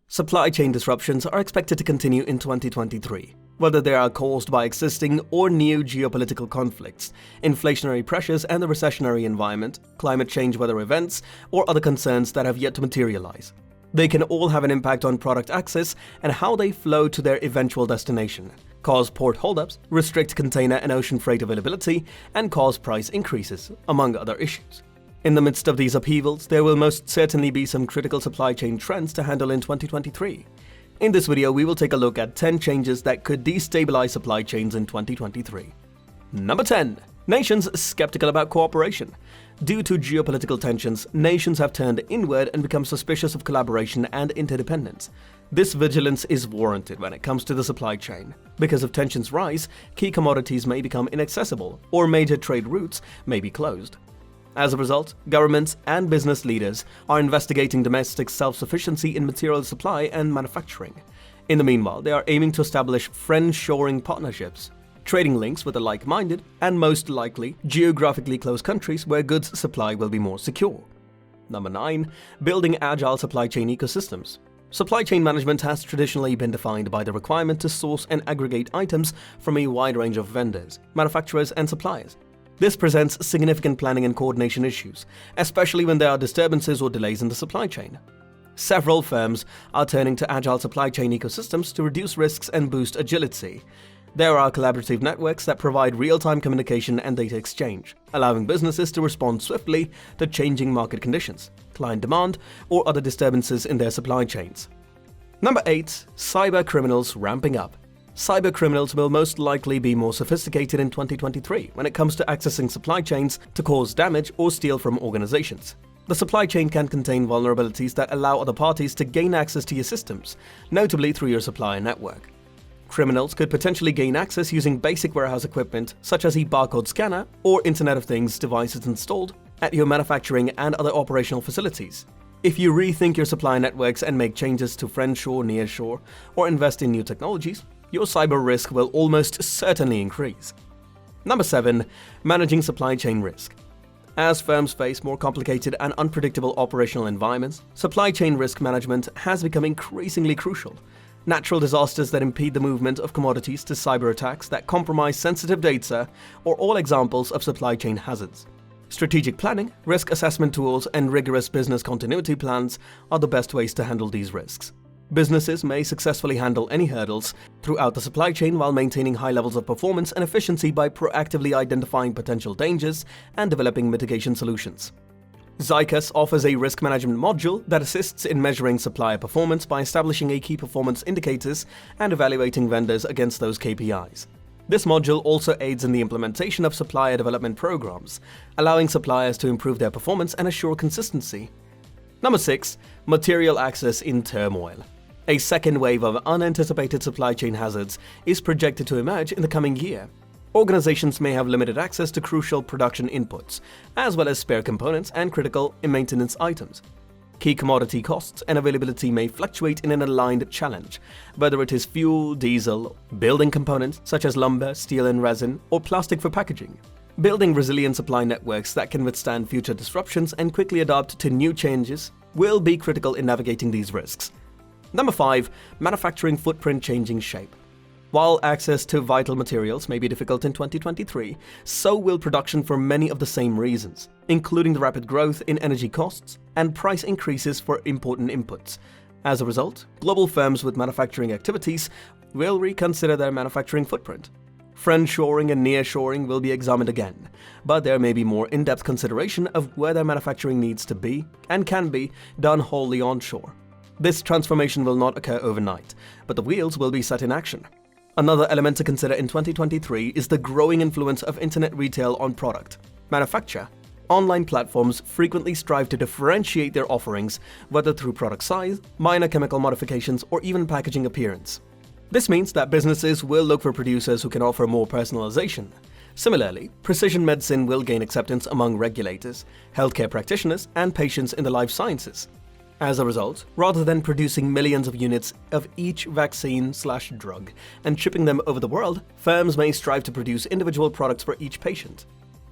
Supply chain disruptions are expected to continue in 2023. Whether they are caused by existing or new geopolitical conflicts, inflationary pressures and the recessionary environment, climate change weather events, or other concerns that have yet to materialize. They can all have an impact on product access and how they flow to their eventual destination, cause port holdups, restrict container and ocean freight availability, and cause price increases, among other issues. In the midst of these upheavals, there will most certainly be some critical supply chain trends to handle in 2023. In this video, we will take a look at 10 changes that could destabilize supply chains in 2023. Number 10. Nations skeptical about cooperation. Due to geopolitical tensions, nations have turned inward and become suspicious of collaboration and interdependence. This vigilance is warranted when it comes to the supply chain. Because if tensions rise, key commodities may become inaccessible, or major trade routes may be closed. As a result, governments and business leaders are investigating domestic self-sufficiency in material supply and manufacturing. In the meanwhile, they are aiming to establish friend-shoring partnerships, trading links with the like-minded and most likely geographically close countries where goods supply will be more secure. Number 9. Building agile supply chain ecosystems. Supply chain management has traditionally been defined by the requirement to source and aggregate items from a wide range of vendors, manufacturers, and suppliers. This presents significant planning and coordination issues, especially when there are disturbances or delays in the supply chain. Several firms are turning to agile supply chain ecosystems to reduce risks and boost agility. There are collaborative networks that provide real-time communication and data exchange, allowing businesses to respond swiftly to changing market conditions, client demand, or other disturbances in their supply chains. Number 8. Cyber criminals ramping up. Cyber criminals will most likely be more sophisticated in 2023 when it comes to accessing supply chains to cause damage or steal from organizations. The supply chain can contain vulnerabilities that allow other parties to gain access to your systems, notably through your supplier network. Criminals could potentially gain access using basic warehouse equipment such as a barcode scanner or Internet of Things devices installed at your manufacturing and other operational facilities. If you rethink your supplier networks and make changes to friendshore, nearshore, or invest in new technologies, your cyber risk will almost certainly increase. Number 7. Managing supply chain risk. As firms face more complicated and unpredictable operational environments, supply chain risk management has become increasingly crucial. Natural disasters that impede the movement of commodities to cyber attacks that compromise sensitive data are all examples of supply chain hazards. Strategic planning, risk assessment tools, and rigorous business continuity plans are the best ways to handle these risks. Businesses may successfully handle any hurdles throughout the supply chain while maintaining high levels of performance and efficiency by proactively identifying potential dangers and developing mitigation solutions. Zycus offers a risk management module that assists in measuring supplier performance by establishing a key performance indicators and evaluating vendors against those KPIs. This module also aids in the implementation of supplier development programs, allowing suppliers to improve their performance and assure consistency. Number 6. Material access in turmoil. A second wave of unanticipated supply chain hazards is projected to emerge in the coming year. Organizations may have limited access to crucial production inputs, as well as spare components and critical maintenance items. Key commodity costs and availability may fluctuate in an aligned challenge, whether it is fuel, diesel, building components such as lumber, steel and resin, or plastic for packaging. Building resilient supply networks that can withstand future disruptions and quickly adapt to new changes will be critical in navigating these risks. Number 5. Manufacturing footprint changing shape. While access to vital materials may be difficult in 2023, so will production for many of the same reasons, including the rapid growth in energy costs and price increases for important inputs. As a result, global firms with manufacturing activities will reconsider their manufacturing footprint. Friendshoring and nearshoring will be examined again, but there may be more in-depth consideration of where their manufacturing needs to be and can be done wholly onshore. This transformation will not occur overnight, but the wheels will be set in action. Another element to consider in 2023 is the growing influence of internet retail on product manufacture. Online platforms frequently strive to differentiate their offerings, whether through product size, minor chemical modifications, or even packaging appearance. This means that businesses will look for producers who can offer more personalization. Similarly, precision medicine will gain acceptance among regulators, healthcare practitioners, and patients in the life sciences. As a result, rather than producing millions of units of each vaccine/drug and shipping them over the world, firms may strive to produce individual products for each patient.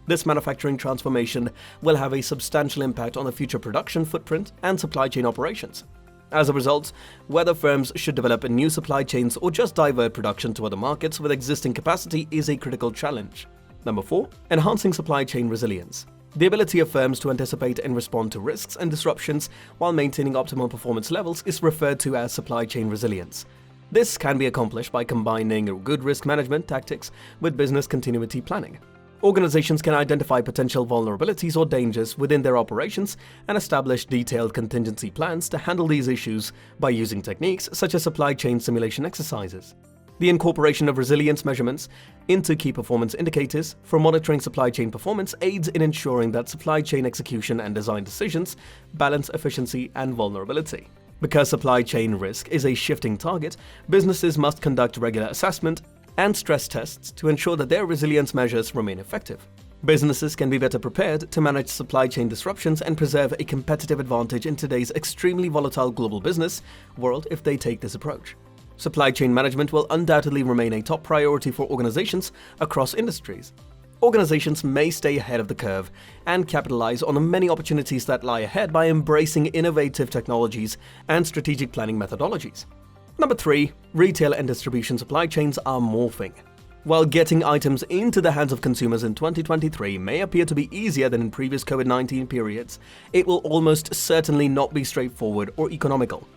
This manufacturing transformation will have a substantial impact on the future production footprint and supply chain operations. As a result, whether firms should develop new supply chains or just divert production to other markets with existing capacity is a critical challenge. Number 4. Enhancing supply chain resilience. The ability of firms to anticipate and respond to risks and disruptions while maintaining optimal performance levels is referred to as supply chain resilience. This can be accomplished by combining good risk management tactics with business continuity planning. Organizations can identify potential vulnerabilities or dangers within their operations and establish detailed contingency plans to handle these issues by using techniques such as supply chain simulation exercises. The incorporation of resilience measurements into key performance indicators for monitoring supply chain performance aids in ensuring that supply chain execution and design decisions balance efficiency and vulnerability. Because supply chain risk is a shifting target, businesses must conduct regular assessment and stress tests to ensure that their resilience measures remain effective. Businesses can be better prepared to manage supply chain disruptions and preserve a competitive advantage in today's extremely volatile global business world if they take this approach. Supply chain management will undoubtedly remain a top priority for organizations across industries. Organizations may stay ahead of the curve and capitalize on the many opportunities that lie ahead by embracing innovative technologies and strategic planning methodologies. Number 3. Retail and distribution supply chains are morphing. While getting items into the hands of consumers in 2023 may appear to be easier than in previous COVID-19 periods, it will almost certainly not be straightforward or economical.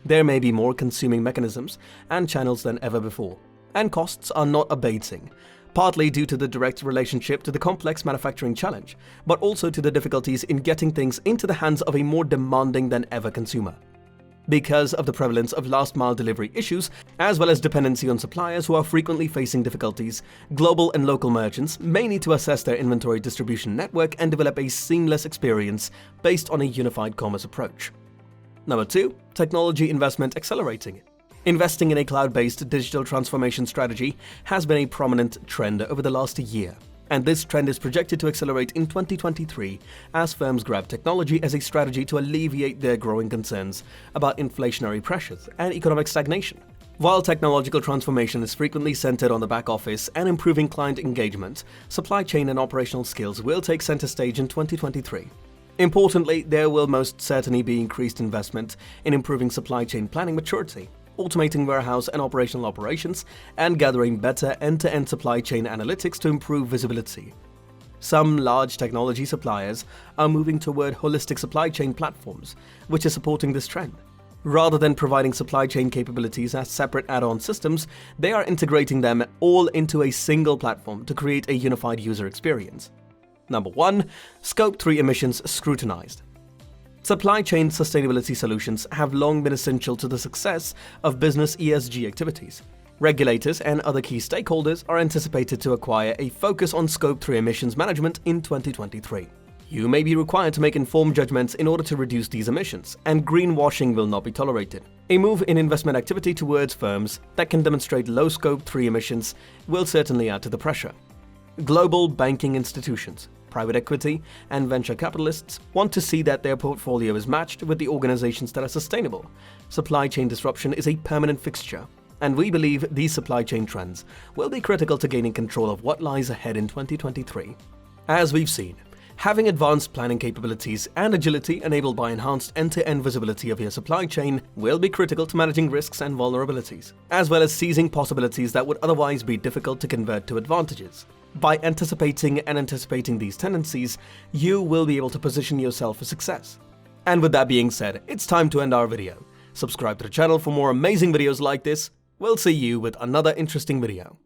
There may be more consuming mechanisms and channels than ever before, and costs are not abating, partly due to the direct relationship to the complex manufacturing challenge, but also to the difficulties in getting things into the hands of a more demanding than ever consumer. Because of the prevalence of last-mile delivery issues, as well as dependency on suppliers who are frequently facing difficulties, global and local merchants may need to assess their inventory distribution network and develop a seamless experience based on a unified commerce approach. Number 2. Technology investment accelerating. Investing in a cloud-based digital transformation strategy has been a prominent trend over the last year. And this trend is projected to accelerate in 2023 as firms grab technology as a strategy to alleviate their growing concerns about inflationary pressures and economic stagnation. While technological transformation is frequently centered on the back office and improving client engagement, supply chain and operational skills will take center stage in 2023. Importantly, there will most certainly be increased investment in improving supply chain planning maturity, automating warehouse and operational operations, and gathering better end-to-end supply chain analytics to improve visibility. Some large technology suppliers are moving toward holistic supply chain platforms, which is supporting this trend. Rather than providing supply chain capabilities as separate add-on systems, they are integrating them all into a single platform to create a unified user experience. Number 1. Scope 3 emissions scrutinized. Supply chain sustainability solutions have long been essential to the success of business ESG activities. Regulators and other key stakeholders are anticipated to acquire a focus on Scope 3 emissions management in 2023. You may be required to make informed judgments in order to reduce these emissions, and greenwashing will not be tolerated. A move in investment activity towards firms that can demonstrate low Scope 3 emissions will certainly add to the pressure. Global banking institutions, private equity, and venture capitalists want to see that their portfolio is matched with the organizations that are sustainable. Supply chain disruption is a permanent fixture, and we believe these supply chain trends will be critical to gaining control of what lies ahead in 2023. As we've seen, having advanced planning capabilities and agility enabled by enhanced end-to-end visibility of your supply chain will be critical to managing risks and vulnerabilities, as well as seizing possibilities that would otherwise be difficult to convert to advantages. By anticipating these tendencies, you will be able to position yourself for success. And with that being said, it's time to end our video. Subscribe to the channel for more amazing videos like this. We'll see you with another interesting video.